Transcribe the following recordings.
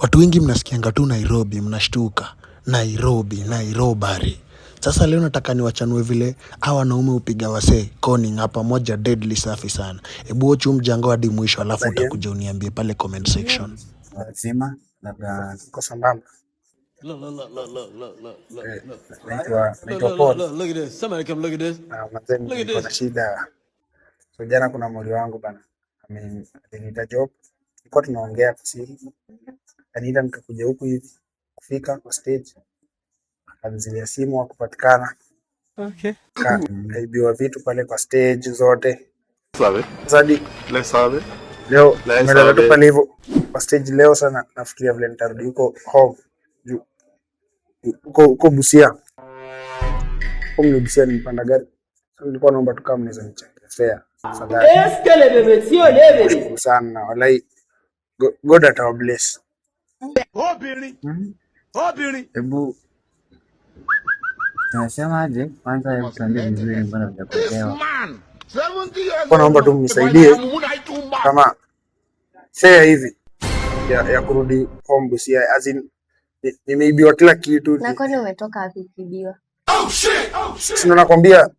Watu wengi mnasikianga tu Nairobi, mnashtuka. Nairobari. Sasa leo nataka niwachanue vile hawa wanaume upiga wasee conning hapa, moja deadly safi sana. Hebu watch mjango hadi mwisho, alafu utakuja uniambie pale comment section. Sema labda Kwa sambamba. Look Naitwa Paul. at this. Somebody come look at this. Mazeni niko na shida. So jana kuna mwali wangu bana. Aliniita job. Tulikuwa tunaongea kwa siri. Kanida nikakuja huku hivi. Kufika kwa stage. Akanizimia simu hakupatikana. Okay. Kaibiwa vitu pale kwa stage zote. Sabe? Zadi. Sabe? Leo nimelala tu pale hivyo kwa stage leo sana, nafikiria vile nitarudi huko home. Huko Busia. Huko Busia nilipanda gari. Nilikuwa naomba tu kama mnaweza nichangia fare. Afadhali. Eskele bebe sio level. Sana walai. God at our bless. hebu tunasema aje kwanza, hebu tuambie vizuri mbona hujakuelewa. Kwa naomba tu mnisaidie kama fare hivi ya kurudi home Busia, as in nimeibiwa kila kitu. Na kwani umetoka wapi ukibiwa? Sina nakwambia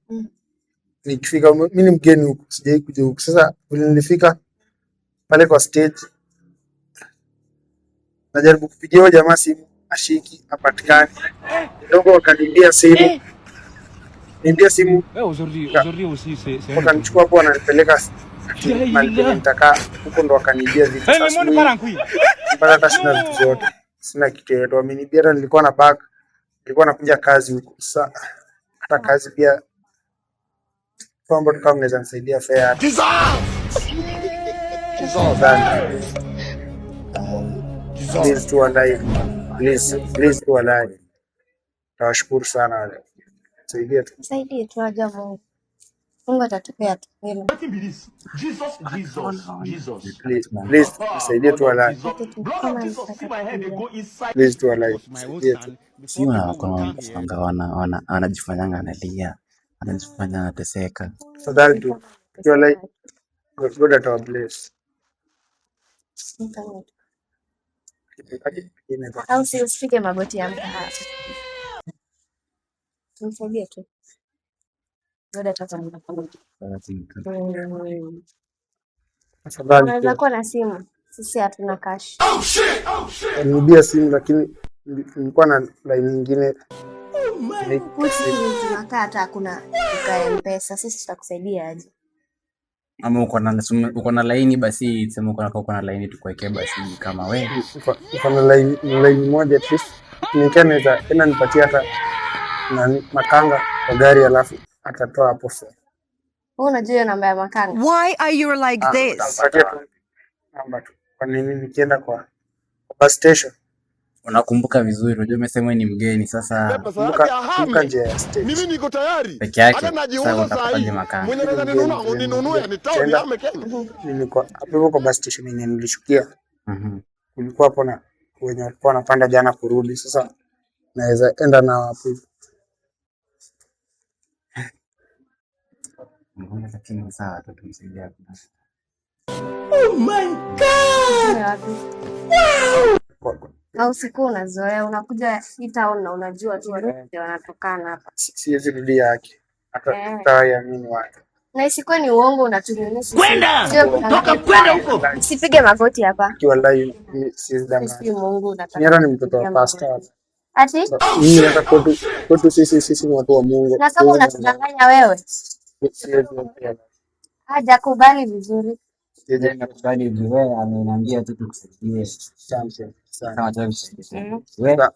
nikifika mimi ni mgeni huko, sijai kuja huko. Sasa vile nilifika pale kwa stage, najaribu kupigia huyo jamaa simu, ashiki hapatikani. Ndogo wakaniambia simu. Niambia simu. Wakanichukua hapo wananipeleka mahali nitakaa huko, ndo wakaniibia vitu. Sasa mpaka hata sina vitu zote. Sina kitu yote. Wamenibia, hata nilikuwa na bag. Nilikuwa nakuja kazi huko. Sasa hata kazi pia kwamba kama mnaweza nisaidia fare. Please to alive. Please to alive. Tawashukuru sana wale. Saidie tu aja Mungu. Mungu atatupea tu. Please nisaidie tu alive. Please to alive. Si wanakwanga anajifanyanga analia, anajifanya anateseka. Fadhali tu tu alive. God at our bless. Au si usifike magoti ya mtaa. Tumsaidie tu. Ngoja tazama. Unaweza kuwa na simu. Sisi hatuna cash. Nilibia simu lakini nilikuwa na line nyingine. Tunakaa hata hakuna duka ya M-Pesa. Sisi tutakusaidia aje? Ama uko na laini, basi sema uko na laini tukuwekee basi kama wewe. Uko na line moja tu. Nikaneza tena nipatie hata na makanga kwa gari, alafu atatoa hapo fare. Wewe unajua namba ya makanga? Why are you like this? Namba tu. Kwa nini nikienda kwa bus station? Unakumbuka vizuri, unajua umesema ni mgeni. Sasa kumbuka nje ya stage. Mimi niko tayari. Peke yake. Sasa utapata makanga. Mwenye ananunua uninunue ni town ya Kenya. Nilikuwa hapo kwa bus station yenye nilishukia. Kulikuwa hapo na wenye walikuwa wanapanda jana kurudi. Sasa naweza enda na hapo. Mbona lakini sawa tu tumsaidia. Oh my God. Au siku unazoea unakuja hii town na unajua tu wanatokana hapa. Siwezi rudia yake. Hata tayamini watu. Na isikuwe ni uongo unatumia sisi. Toka kwenda huko. Usipige magoti hapa. Wallahi siwezi dana. Sisi Mungu nataka. Nyara ni mtoto wa pastor. Ati? Mimi nataka kwetu sisi ni watu wa Mungu. Na kama unatudanganya wewe? Hajakubali vizuri. Sije nakubali vizuri, ameniambia tu tukusaidie. Asante sana.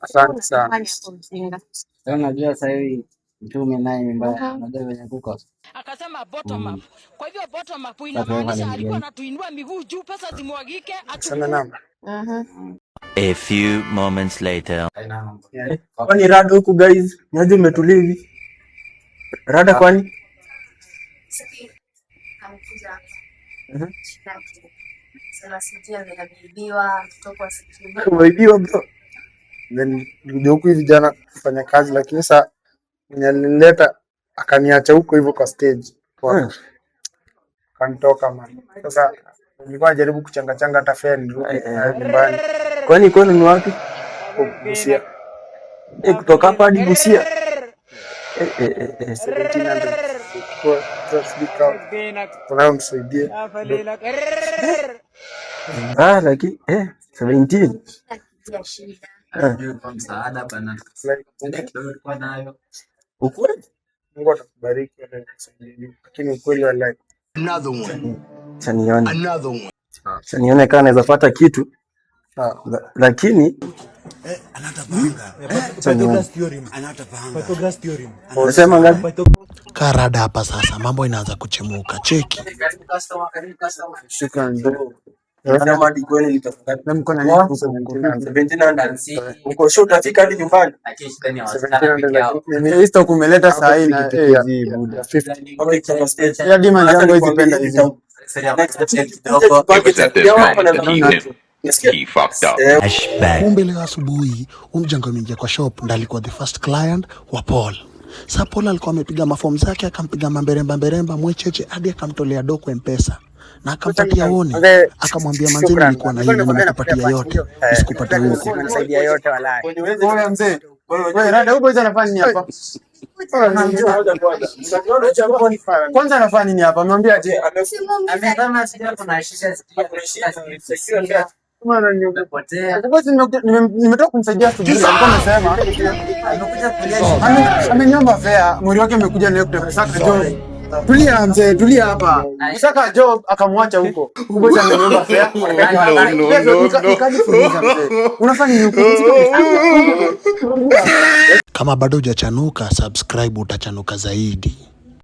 Asante sana. Sasa unajua sasa hivi mtume naye mbaya, unajua venye kuko. Akasema bottom up. Kwa hivyo bottom up inamaanisha alikuwa anatuinua miguu juu, pesa zimwagike Sana namba. A few moments later. Kwani rada huku guys? Nyaje umetulia hivi? Rada kwani? Sema sijui ameibiwa, mtoto asikimbia. Umeibiwa bro. Then ndio huku hivi jana kufanya kazi, lakini sasa mwenye alinileta akaniacha huko hivyo kwa stage. Kanitoka man. Sasa nilikuwa najaribu kuchanga hata fare nirudi nyumbani. Kwani kwenu ni wapi? Busia. Kutoka hapa hadi Busia. 1700 kwa Afrika. Kuna msaidie. Lakini 17. Msaada bana. Ukweli? Mungu atakubariki lakini ukweli wa life. Nione kama naweza pata kitu. Lakini unasema ngapi? Karada hapa sasa, mambo inaanza kuchemuka. Cheki. Shukrani bro. Kama hadi kweli nitafuta mko na nini? 1700. Uko sure utafika hadi nyumbani? Hii stock umeleta saa hii na buda 50. Ya demand yangu hizi penda hizi. Kumbe leo asubuhi mjanga ameingia kwa shop ndo alikuwa the first client wa Paul. Sasa Paul alikuwa amepiga mafomu zake, akampiga mamberemba mwecheche hadi akamtolea doko M-Pesa. Na akampatia one, akamwambia manzeni nilikuwa na hii nimekupatia yote, nisikupatie huko. Nasaidia yote walai. Wewe mzee, wewe rada huko hizo anafanya nini hapa? Kwanza anafanya nini hapa? Mwambie aje. Amesema sija kuna shisha zikia. Maana nimepotea. Nimetoka kumsaidia asubuhi. Alikuwa amesema amekuja kulia. Amenyomba fare, mwili wake umekuja leo kutoka job. Tulia mzee, tulia hapa. Msaka job akamwacha huko. Huko cha amenyomba fare. Unafanya nini huko? Kama bado hujachanuka, subscribe utachanuka zaidi.